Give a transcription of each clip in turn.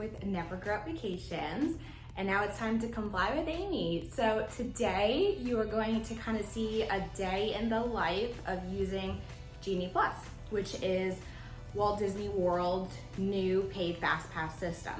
with Never Grow Up Vacations, and now it's time to come fly with Amy. So today you are going to kind of see a day in the life of using Genie Plus, which is Walt Disney World's new paid Fast Pass system.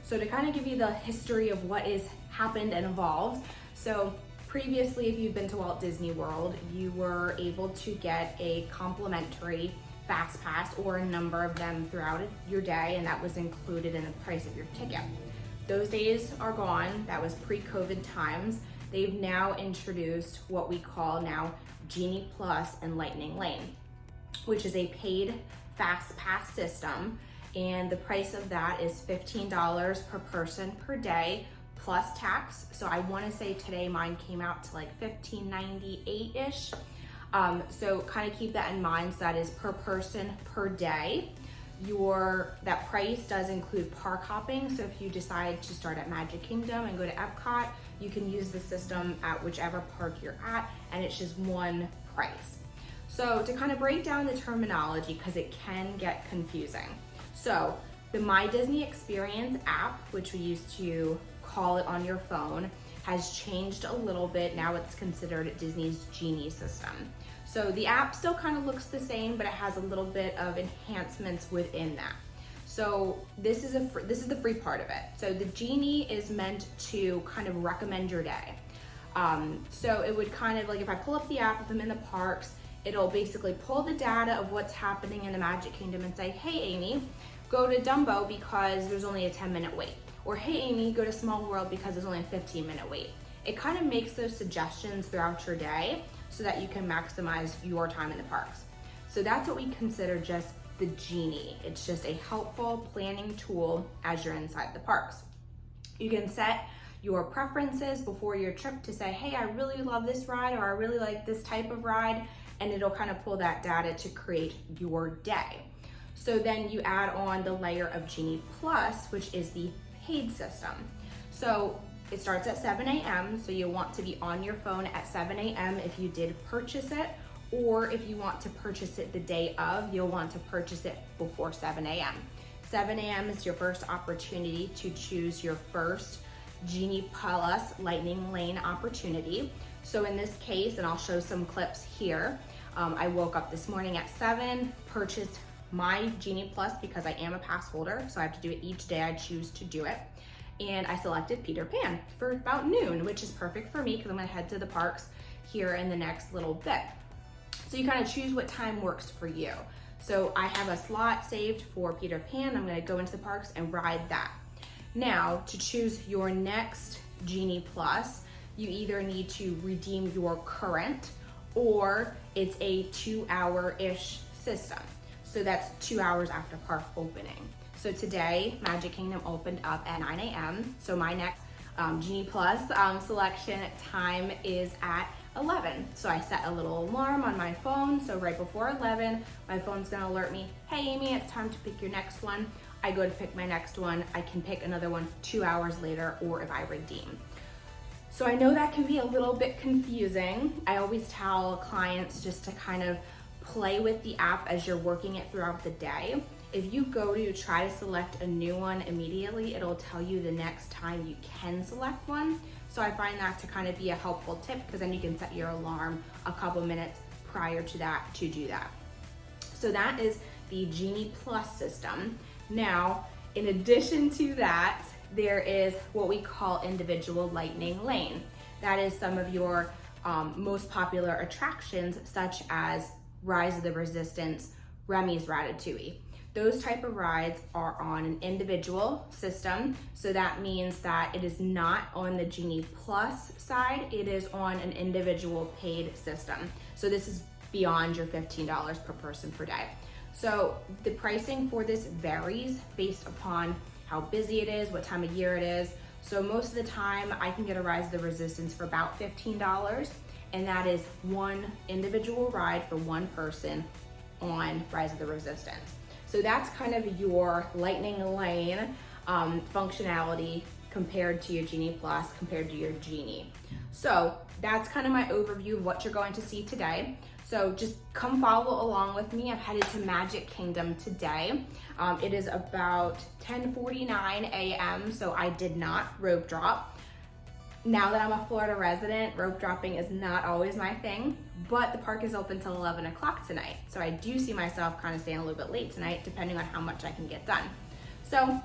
So to kind of give you the history of what has happened and evolved, so previously, if you've been to Walt Disney World, you were able to get a complimentary Fast Pass or a number of them throughout your day, and that was included in the price of your ticket. Those days are gone. That was pre-COVID times. They've now introduced what we call now Genie Plus and Lightning Lane, which is a paid Fast Pass system, and the price of that is $15 per person per day plus tax. So I want to say today mine came out to like $15.98-ish. So kind of keep that in mind. So that is per person per day. That price does include park hopping. So if you decide to start at Magic Kingdom and go to Epcot, you can use the system at whichever park you're at, and it's just one price. So to kind of break down the terminology, because it can get confusing. So the My Disney Experience app, which we used to call it on your phone, has changed a little bit. Now it's considered Disney's Genie System. So the app still kind of looks the same, but it has a little bit of enhancements within that. So this is the free part of it. So the Genie is meant to kind of recommend your day. So it would kind of like, if I pull up the app, if I'm in the parks, it'll basically pull the data of what's happening in the Magic Kingdom and say, hey Amy, go to Dumbo because there's only a 10-minute wait. Or hey Amy, go to Small World because there's only a 15-minute wait. It kind of makes those suggestions throughout your day so that you can maximize your time in the parks. So that's what we consider just the Genie. It's just a helpful planning tool as you're inside the parks. You can set your preferences before your trip to say, hey, I really love this ride, or I really like this type of ride, and it'll kind of pull that data to create your day. So then you add on the layer of Genie Plus, which is the paid system. So it starts at 7 a.m. So you'll want to be on your phone at 7 a.m. if you did purchase it, or if you want to purchase it the day of, you'll want to purchase it before 7 a.m. 7 a.m. is your first opportunity to choose your first Genie Plus Lightning Lane opportunity. So in this case, and I'll show some clips here, I woke up this morning at 7, purchased my Genie Plus because I am a pass holder, so I have to do it each day I choose to do it. And I selected Peter Pan for about noon, which is perfect for me because I'm gonna head to the parks here in the next little bit. So you kind of choose what time works for you. So I have a slot saved for Peter Pan. I'm gonna go into the parks and ride that. Now, to choose your next Genie Plus, you either need to redeem your current, or it's a 2-hour-ish system. So that's 2 hours after park opening. So today, Magic Kingdom opened up at 9 a.m. So my next Genie Plus selection time is at 11. So I set a little alarm on my phone. So right before 11, my phone's gonna alert me, hey Amy, it's time to pick your next one. I go to pick my next one. I can pick another one 2 hours later, or if I redeem. So I know that can be a little bit confusing. I always tell clients just to kind of play with the app as you're working it throughout the day. If you go to try to select a new one immediately, it'll tell you the next time you can select one. So I find that to kind of be a helpful tip, because then you can set your alarm a couple minutes prior to that to do that. So that is the Genie Plus system. Now, in addition to that, there is what we call individual Lightning Lane. That is some of your most popular attractions, such as Rise of the Resistance, Remy's Ratatouille. Those type of rides are on an individual system. So that means that it is not on the Genie Plus side, it is on an individual paid system. So this is beyond your $15 per person per day. So the pricing for this varies based upon how busy it is, what time of year it is. So most of the time I can get a Rise of the Resistance for about $15, and that is one individual ride for one person on Rise of the Resistance. So that's kind of your Lightning Lane functionality compared to your Genie Plus, compared to your Genie. So that's kind of my overview of what you're going to see today. So just come follow along with me. I'm headed to Magic Kingdom today. It is about 10:49 a.m. so I did not rope drop. Now that I'm a Florida resident, rope dropping is not always my thing, but the park is open till 11 o'clock tonight. So I do see myself kind of staying a little bit late tonight, depending on how much I can get done. So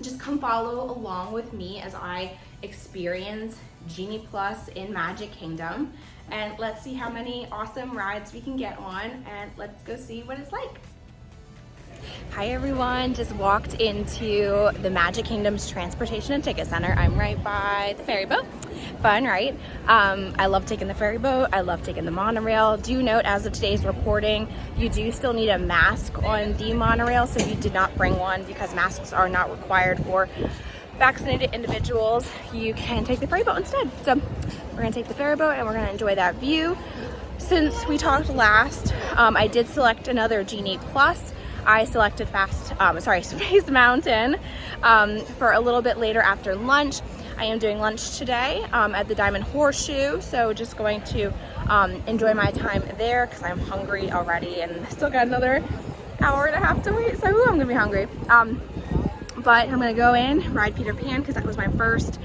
just come follow along with me as I experience Genie Plus in Magic Kingdom, and let's see how many awesome rides we can get on, and let's go see what it's like. Hi everyone, just walked into the Magic Kingdom's Transportation and Ticket Center. I'm right by the ferry boat. Fun, right? I love taking the ferry boat. I love taking the monorail. Do note, as of today's recording, you do still need a mask on the monorail, so if you did not bring one, because masks are not required for vaccinated individuals, you can take the ferry boat instead. So we're gonna take the ferry boat and we're gonna enjoy that view. Since we talked last, I did select another Genie Plus. I selected Space Mountain for a little bit later after lunch. I am doing lunch today at the Diamond Horseshoe, so just going to enjoy my time there because I'm hungry already and still got another hour and a half to wait, so I'm gonna be hungry. But I'm gonna go in, ride Peter Pan because that was my first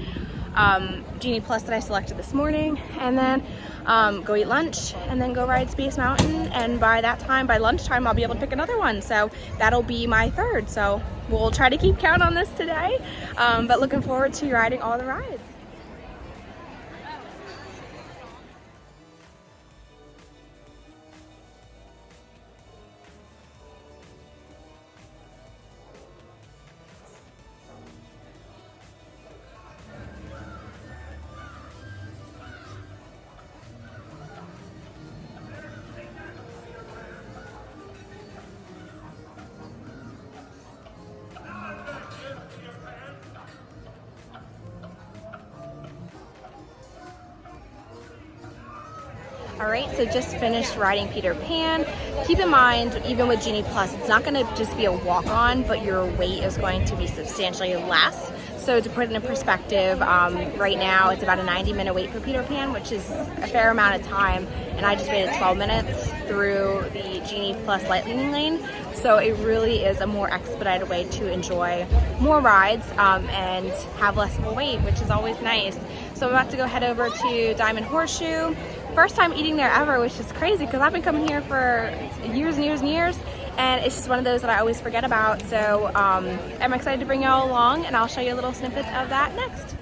Genie Plus that I selected this morning, and then go eat lunch, and then go ride Space Mountain, and by lunchtime I'll be able to pick another one, so that'll be my third. So we'll try to keep count on this today, but looking forward to riding all the rides. All right, so just finished riding Peter Pan. Keep in mind, even with Genie Plus, it's not gonna just be a walk-on, but your wait is going to be substantially less. So to put it in perspective, right now it's about a 90-minute wait for Peter Pan, which is a fair amount of time, and I just waited 12 minutes through the Genie Plus Lightning Lane. So it really is a more expedited way to enjoy more rides and have less of a wait, which is always nice. So I'm about to go head over to Diamond Horseshoe. First time eating there ever, which is crazy because I've been coming here for years and years and years, and it's just one of those that I always forget about. So I'm excited to bring y'all along, and I'll show you little snippets of that next.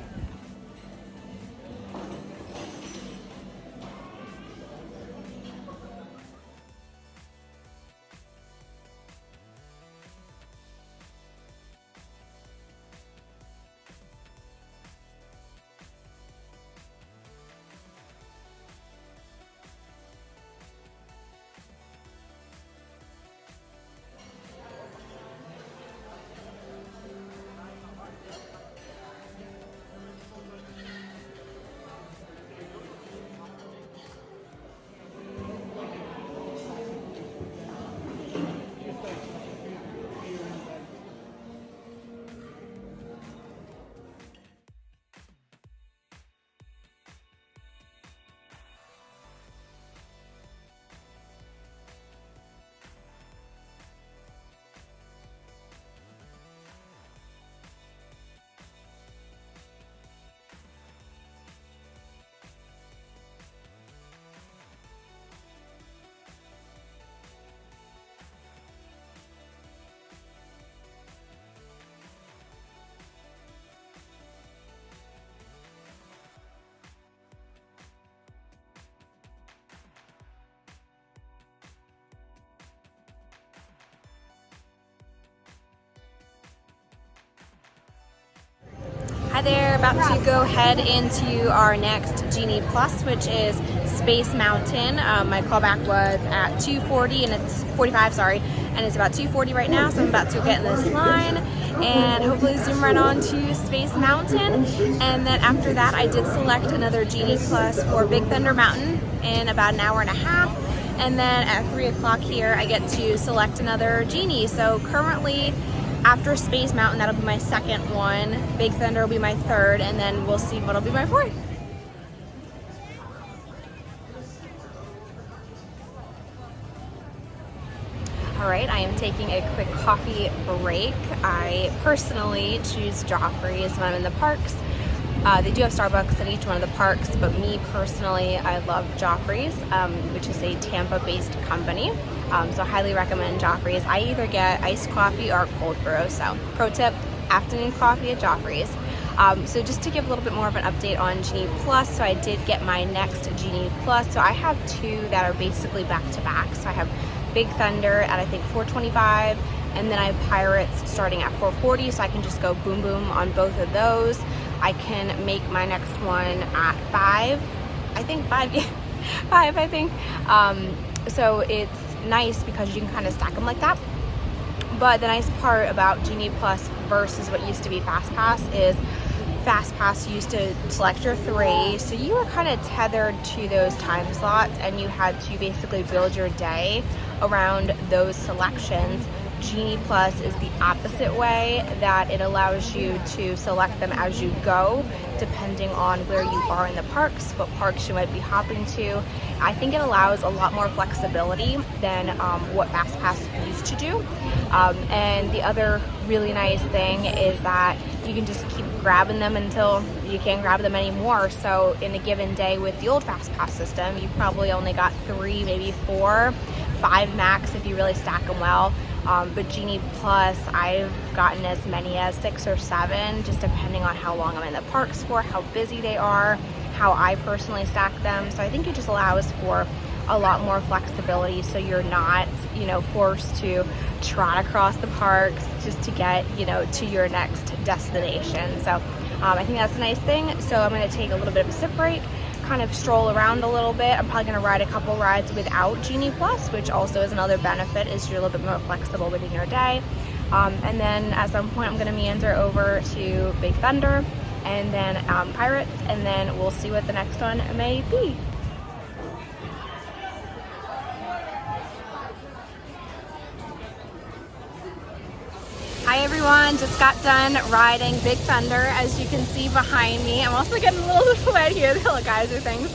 Hi there, about to go head into our next Genie Plus, which is Space Mountain. My callback was at 2:40 and it's 45, sorry, and it's about 2:40 right now, so I'm about to get in this line and hopefully zoom right on to Space Mountain. And then after that, I did select another Genie Plus for Big Thunder Mountain in about an hour and a half. And then at 3 o'clock here, I get to select another Genie. So currently, after Space Mountain, that'll be my second one. Big Thunder will be my third, and then we'll see what'll be my fourth. All right, I am taking a quick coffee break. I personally choose Joffrey's when I'm in the parks. They do have Starbucks in each one of the parks, but me personally, I love Joffrey's, which is a Tampa-based company. So I highly recommend Joffrey's. I either get iced coffee or cold brew. So pro tip, afternoon coffee at Joffrey's. So just to give a little bit more of an update on Genie Plus, so I did get my next Genie Plus. So I have two that are basically back to back. So I have Big Thunder at I think $4.25, and then I have Pirates starting at $4.40, so I can just go boom boom on both of those. I can make my next one at $5, I think. So it's nice because you can kind of stack them like that. But the nice part about Genie Plus versus what used to be FastPass is FastPass used to select your 3, so you were kind of tethered to those time slots and you had to basically build your day around those selections. Genie Plus is the opposite way, that it allows you to select them as you go, depending on where you are in the parks, what parks you might be hopping to. I think it allows a lot more flexibility than what FastPass used to do. And the other really nice thing is that you can just keep grabbing them until you can't grab them anymore. So in a given day with the old FastPass system, you probably only got 3, maybe 4, 5 max if you really stack them well. But Genie Plus, I've gotten as many as 6 or 7, just depending on how long I'm in the parks for, how busy they are, how I personally stack them. So I think it just allows for a lot more flexibility, so you're not, forced to trot across the parks just to get, to your next destination. So I think that's a nice thing. So I'm going to take a little bit of a sip break, kind of stroll around a little bit. I'm probably going to ride a couple rides without Genie Plus, which also is another benefit, is you're a little bit more flexible within your day. And then at some point I'm going to meander over to Big Thunder and then Pirates, and then we'll see what the next one may be. Hi everyone, just got done riding Big Thunder, as you can see behind me. I'm also getting a little wet here, the little geyser things.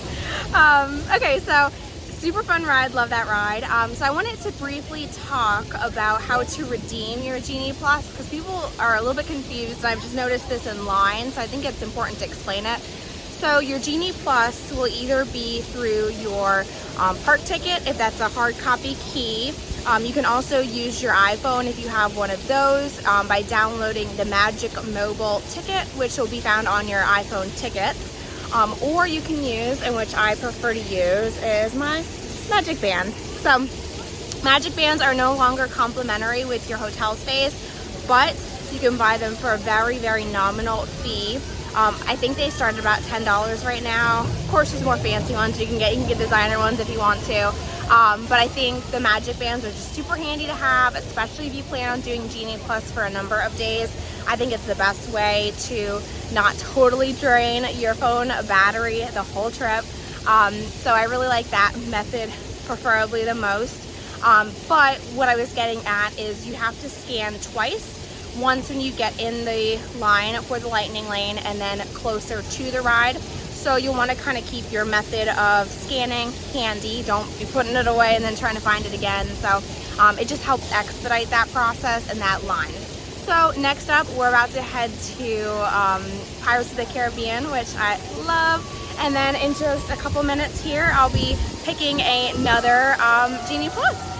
Okay, so super fun ride, love that ride. So I wanted to briefly talk about how to redeem your Genie Plus, because people are a little bit confused. I've just noticed this in line, so I think it's important to explain it. So your Genie Plus will either be through your park ticket, if that's a hard copy key. You can also use your iPhone if you have one of those by downloading the Magic Mobile ticket, which will be found on your iPhone tickets. Or you can use, and which I prefer to use, is my Magic Band. So Magic Bands are no longer complimentary with your hotel stays, but you can buy them for a very, very nominal fee. I think they start at about $10 right now. Of course, there's more fancy ones you can get. You can get designer ones if you want to. But I think the Magic Bands are just super handy to have, especially if you plan on doing Genie Plus for a number of days. I think it's the best way to not totally drain your phone battery the whole trip. So I really like that method preferably the most. But what I was getting at is you have to scan twice. Once when you get in the line for the lightning lane, and then closer to the ride. So you'll want to kind of keep your method of scanning handy. Don't be putting it away and then trying to find it again. So it just helps expedite that process and that line. So next up, we're about to head to Pirates of the Caribbean, which I love. And then in just a couple minutes here, I'll be picking another Genie Plus.